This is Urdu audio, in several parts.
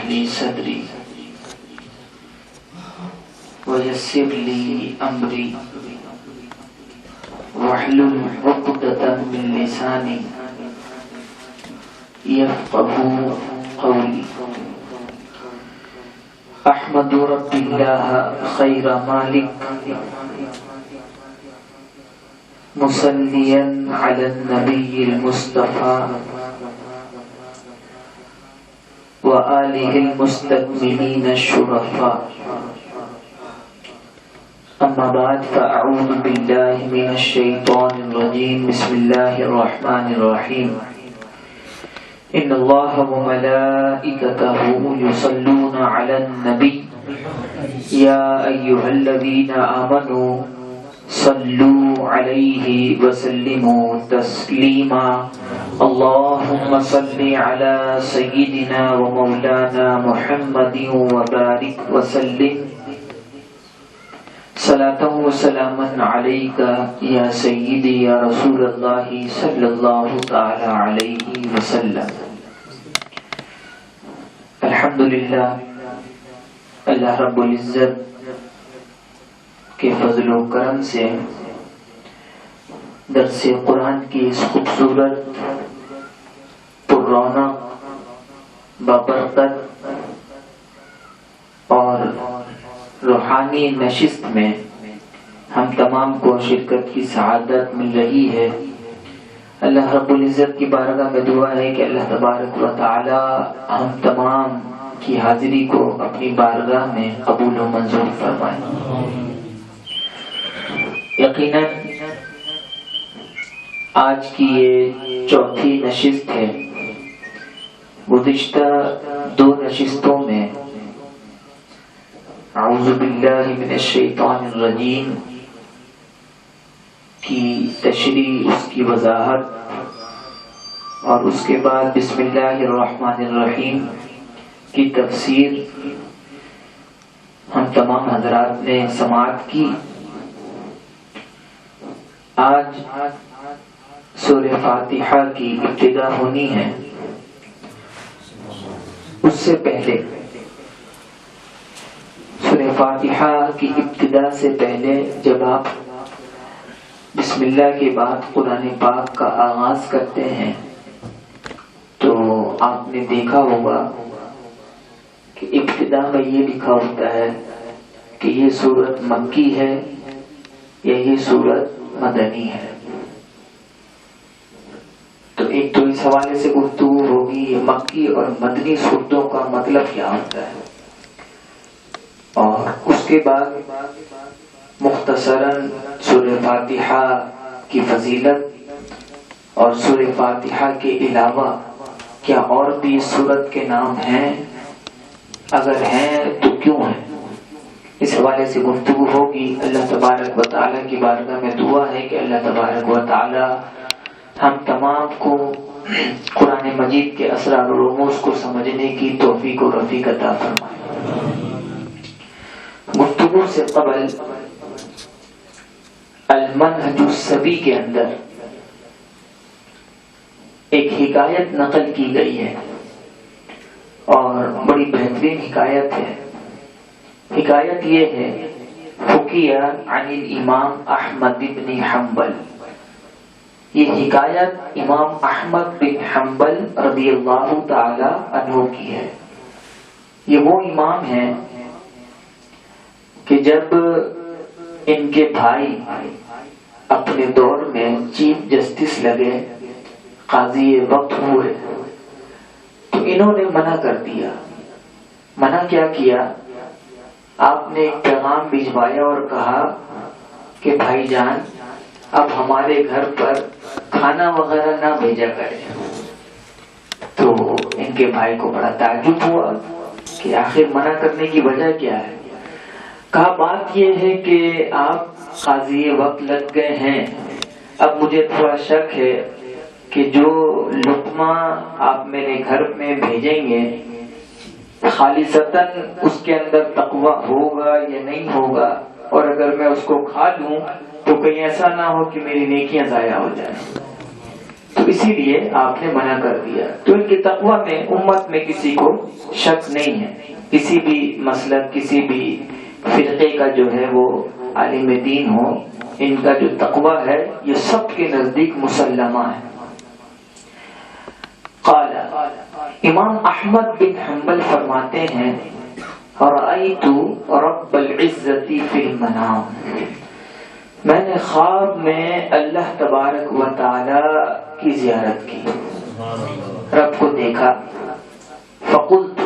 لي صدري ويسر لي أمري واحلل عقدة من لساني يفقهوا قولي. أحمد رب الله خير مالك مصليا على النبي المصطفى وآله المستكملين الشرفاء. أما بعد فأعوذ بالله من الشيطان الرجيم. بسم الله الرحمن الرحيم. إن الله وملائكته يصلون على النبي يا أيها الذين آمنوا صلوا عليه وسلموا تسليما. اللهم صل على سيدنا ومولانا محمد وبارك وسلم صلاة وسلاما عليك يا سيدي يا رسول الله صلى الله تعالى عليه وسلم. الحمدللہ اللہ رب العزت کے فضل و کرم سے درس قرآن کی اس خوبصورت پر رونق بابرکت اور روحانی نشست میں ہم تمام کو شرکت کی سعادت مل رہی ہے. اللہ رب العزت کی بارگاہ میں دعا ہے کہ اللہ تبارک و تعالی ہم تمام کی حاضری کو اپنی بارگاہ میں قبول و منظور فرمائے. یقیناً آج کی یہ چوتھی نشست ہے. گزشتہ دو نشستوں میں اعوذ باللہ من الشیطان الرجیم کی تشریح، اس کی وضاحت اور اس کے بعد بسم اللہ الرحمن الرحیم کی تفسیر ہم تمام حضرات نے سماعت کی. آج سورہ فاتحہ کی ابتدا ہونی ہے. اس سے پہلے سورہ فاتحہ کی ابتدا سے پہلے جب آپ بسم اللہ کے بعد قرآن پاک کا آغاز کرتے ہیں تو آپ نے دیکھا ہوگا کہ ابتدا میں یہ لکھا ہوتا ہے کہ یہ سورت مکی ہے یا یہ سورت مدنی ہے. تو ایک تو اس حوالے سے گفتگو ہوگی یہ مکی اور مدنی صورتوں کا مطلب کیا ہوتا ہے، اور اس کے بعد مختصراً سورہ فاتحہ کی فضیلت اور سورہ فاتحہ کے علاوہ کیا اور بھی سورت کے نام ہیں، اگر ہیں تو کیوں ہیں، اس حوالے سے گفتگو ہوگی. اللہ تبارک و تعالیٰ کی بارگاہ میں دعا ہے کہ اللہ تبارک و تعالیٰ ہم تمام کو قرآن مجید کے اسرار و رموز کو سمجھنے کی توفیق و رفیق عطا فرمائے. گفتگو سے قبل المنہج السبی کے اندر ایک حکایت نقل کی گئی ہے اور بڑی بہترین حکایت ہے. حکایت یہ ہے حکیہ عن الامام احمد بن حنبل. یہ حکایت امام احمد بن حنبل رضی اللہ تعالی عنہ کی ہے. یہ وہ امام ہیں کہ جب ان کے بھائی اپنے دور میں چیف جسٹس لگے، قاضی وقت ہوئے، تو انہوں نے منع کر دیا. منع کیا کیا؟ آپ نے ایک پیغام بھجوایا اور کہا کہ بھائی جان اب ہمارے گھر پر کھانا وغیرہ نہ بھیجا کریں. تو ان کے بھائی کو بڑا تعجب ہوا کہ آخر منع کرنے کی وجہ کیا ہے. کہا بات یہ ہے کہ آپ قاضی وقت لگ گئے ہیں، اب مجھے تھوڑا شک ہے کہ جو لقمہ آپ میرے گھر میں بھیجیں گے خالصتاً اس کے اندر تقویٰ ہوگا یا نہیں ہوگا، اور اگر میں اس کو کھا لوں تو کہیں ایسا نہ ہو کہ میری نیکیاں ضائع ہو جائیں. تو اسی لیے آپ نے منع کر دیا. تو ان کے تقوی میں امت میں کسی کو شک نہیں ہے. کسی بھی مسلک کسی بھی فرقے کا جو ہے وہ عالم دین ہو، ان کا جو تقوی ہے یہ سب کے نزدیک مسلمہ ہے. قال امام احمد بن حنبل فرماتے ہیں رأیت رب العزت فی المنام، میں نے خواب میں اللہ تبارک و تعالی کی زیارت کی، رب کو دیکھا. فقلت،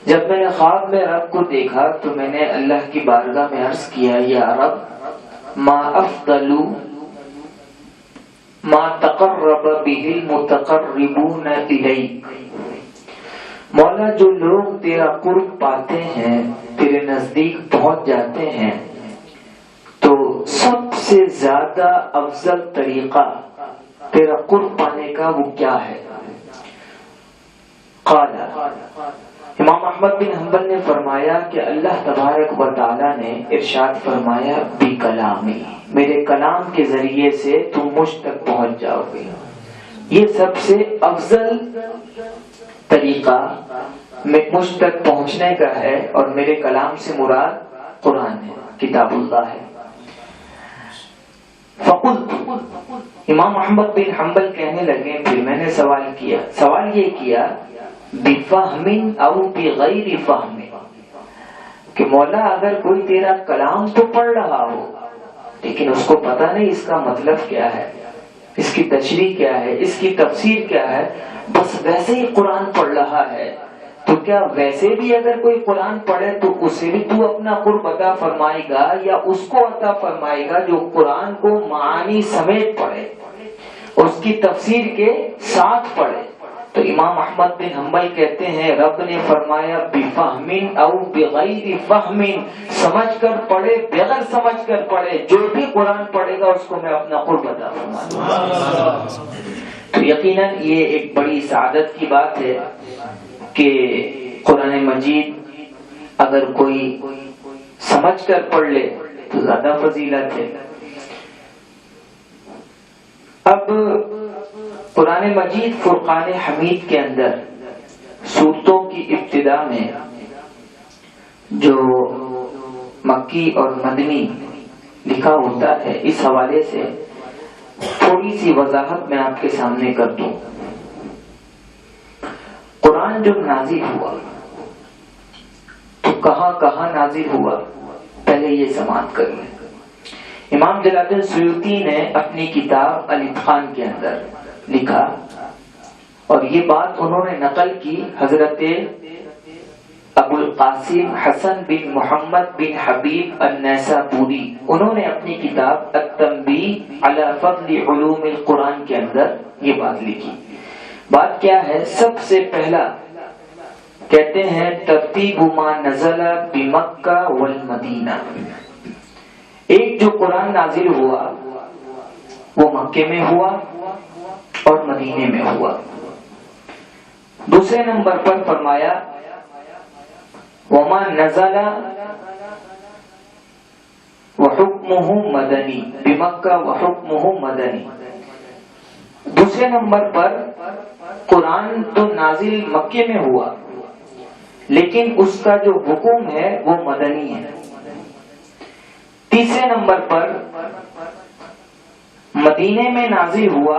جب میں نے خواب میں رب کو دیکھا تو میں نے اللہ کی بارگاہ میں عرض کیا یا رب ما افضل ما تقرب به المتقربون الیک، مولا جو لوگ تیرا قرب پاتے ہیں، تیرے نزدیک پہنچ جاتے ہیں، تو سب سے زیادہ افضل طریقہ تیرا قرب پانے کا وہ کیا ہے؟ قال امام احمد بن حنبل نے فرمایا کہ اللہ تبارک و تعالی نے ارشاد فرمایا بکلامی، میرے کلام کے ذریعے سے تم مجھ تک پہنچ جاؤ گے. یہ سب سے افضل طریقہ مجھ تک پہنچنے کا ہے، اور میرے کلام سے مراد قرآن ہے، کتاب اللہ ہے. فقلت، امام احمد بن حنبل کہنے لگے پھر میں نے سوال یہ کیا بفہم او بغیر فہم، کہ مولا اگر کوئی تیرا کلام تو پڑھ رہا ہو لیکن اس کو پتہ نہیں اس کا مطلب کیا ہے، اس کی تشریح کیا ہے، اس کی تفسیر کیا ہے، بس ویسے ہی قرآن پڑھ رہا ہے، تو کیا ویسے بھی اگر کوئی قرآن پڑھے تو اسے بھی تو اپنا قرب عطا فرمائے گا، یا اس کو عطا فرمائے گا جو قرآن کو معانی سمیت پڑھے، اس کی تفسیر کے ساتھ پڑھے؟ تو امام احمد بن حنبل کہتے ہیں رب نے فرمایا بفہم او بغیر فہم، سمجھ کر پڑھے بغیر سمجھ کر پڑھے، جو بھی قرآن پڑھے گا اس کو میں اپنا قرب عطا فرماؤں گا. تو یقیناً یہ ایک بڑی سعادت کی بات ہے کہ قرآن مجید اگر کوئی سمجھ کر پڑھ لے تو زیادہ فضیلت ہے. اب قرآن مجید فرقان حمید کے اندر سورتوں کی ابتدا میں جو مکی اور مدنی لکھا ہوتا ہے، اس حوالے سے تھوڑی سی وضاحت میں آپ کے سامنے کر دوں. قرآن جب نازل ہوا تو کہاں کہاں نازل ہوا، پہلے یہ سماعت کر لیں. امام جلال الدین سیوطی نے اپنی کتاب الاتقان کے اندر لکھا، اور یہ بات انہوں نے نقل کی حضرت ابو القاسم حسن بن محمد بن حبیب النیسابوری، انہوں نے اپنی کتاب التنبیہ علی فضل علوم القرآن کے اندر یہ بات لکھی. بات کیا ہے؟ سب سے پہلا کہتے ہیں ترتیب ما نزل بمکہ والمدینہ، ایک جو قرآن نازل ہوا وہ مکے میں ہوا اور مدینے میں ہوا. دوسرے نمبر پر فرمایا وما نزل وحکمہ مدنی، بمکہ وحکمہ مدنی. دوسرے نمبر پر قرآن تو نازل مکے میں ہوا لیکن اس کا جو حکم ہے وہ مدنی ہے. تیسرے نمبر پر مدینے میں نازل ہوا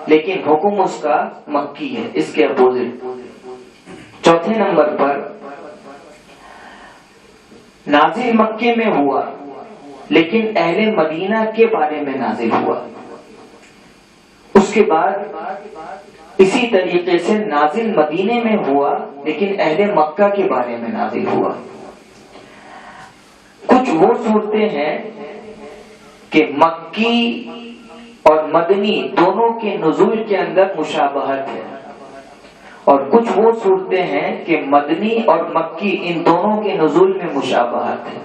لیکن حکم اس کا مکی ہے، اس کے اپوزٹ. چوتھے نمبر پر نازل مکے میں ہوا لیکن اہل مدینہ کے بارے میں نازل ہوا. اس کے بعد اسی طریقے سے نازل مدینے میں ہوا لیکن اہل مکہ کے بارے میں نازل ہوا. کچھ وہ صورتیں ہیں کہ مکی اور مدنی دونوں کے نزول کے اندر مشابہت ہے، اور کچھ وہ صورتیں ہیں کہ مدنی اور مکی ان دونوں کے نزول میں مشابہت ہے.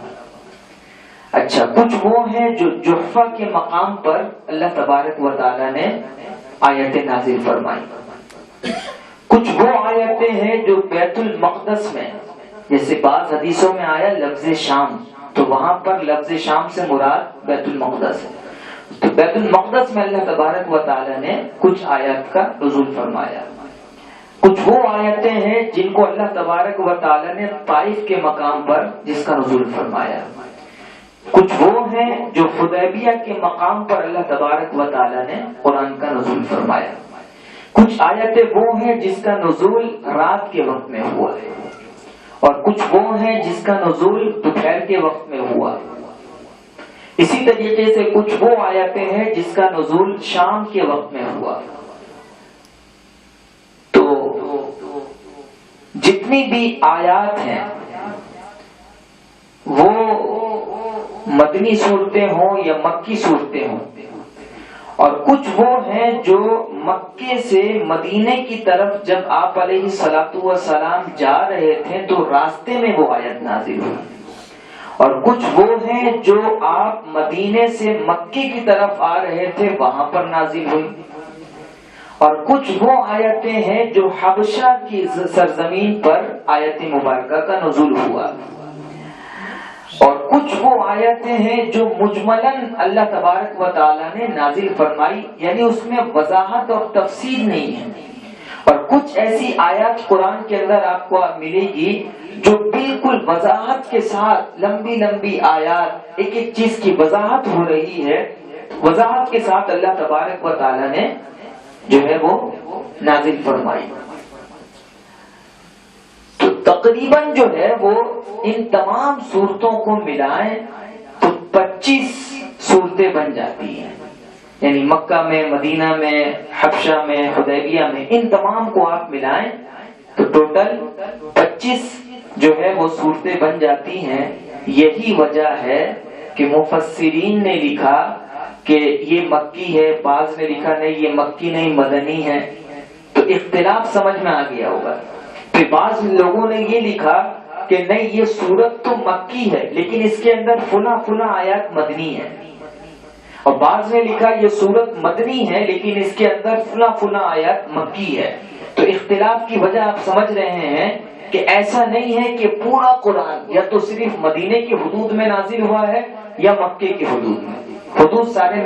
اچھا، کچھ وہ ہیں جو جحفہ کے مقام پر اللہ تبارک و تعالی نے آیتیں نازل فرمائی. کچھ وہ آیتیں ہیں جو بیت المقدس میں، جیسے بعض حدیثوں میں آیا لفظ شام، تو وہاں پر لفظ شام سے مراد بیت المقدس ہے. تو بیت المقدس میں اللہ تبارک و تعالی نے کچھ آیات کا نزول فرمایا. کچھ وہ آیتیں ہیں جن کو اللہ تبارک و تعالی نے طائف کے مقام پر جس کا نزول فرمایا. کچھ وہ ہیں جو حدیبیہ کے مقام پر اللہ تبارک و تعالی نے قرآن کا نزول فرمایا. کچھ آیتیں وہ ہیں جس کا نزول رات کے وقت میں ہوا ہے، اور کچھ وہ ہیں جس کا نزول دوپہر کے وقت میں ہوا. اسی طریقے سے کچھ وہ آیتیں ہیں جس کا نزول شام کے وقت میں ہوا. تو جتنی بھی آیات ہیں وہ مدنی صورتیں ہوں یا مکی صورتیں ہوں، اور کچھ وہ ہیں جو مکے سے مدینے کی طرف جب آپ علیہ الصلوۃ والسلام جا رہے تھے تو راستے میں وہ آیت نازل ہوئی، اور کچھ وہ ہیں جو آپ مدینے سے مکے کی طرف آ رہے تھے وہاں پر نازل ہوئی، اور کچھ وہ آیتیں ہیں جو حبشہ کی سرزمین پر آیت مبارکہ کا نزول ہوا، اور کچھ وہ آیتیں ہیں جو مجملاً اللہ تبارک و تعالی نے نازل فرمائی، یعنی اس میں وضاحت اور تفصیل نہیں ہے. اور کچھ ایسی آیات قرآن کے اندر آپ کو ملے گی جو بالکل وضاحت کے ساتھ لمبی لمبی آیات، ایک ایک چیز کی وضاحت ہو رہی ہے، وضاحت کے ساتھ اللہ تبارک و تعالی نے جو ہے وہ نازل فرمائی. تو تقریباً جو ہے وہ ان تمام صورتوں کو ملائیں تو 25 صورتیں بن جاتی ہیں. یعنی مکہ میں، مدینہ میں، حبشہ میں، حدیبیہ میں، ان تمام کو آپ ملائیں تو ٹوٹل 25 جو ہے وہ صورتیں بن جاتی ہیں. یہی وجہ ہے کہ مفسرین نے لکھا کہ یہ مکی ہے، بعض نے لکھا نہیں یہ مکی نہیں مدنی ہے، تو اختلاف سمجھ میں آ گیا ہوگا. پھر بعض لوگوں نے یہ لکھا کہ نہیں یہ سورت تو مکی ہے لیکن اس کے اندر فلاں فلاں آیات مدنی ہے، اور بعض نے لکھا یہ سورت مدنی ہے لیکن اس کے اندر فلاں فلاں آیات مکی ہے. تو اختلاف کی وجہ آپ سمجھ رہے ہیں کہ ایسا نہیں ہے کہ پورا قرآن یا تو صرف مدینے کی حدود میں نازل ہوا ہے یا مکے کی حدود میں. حدود سارے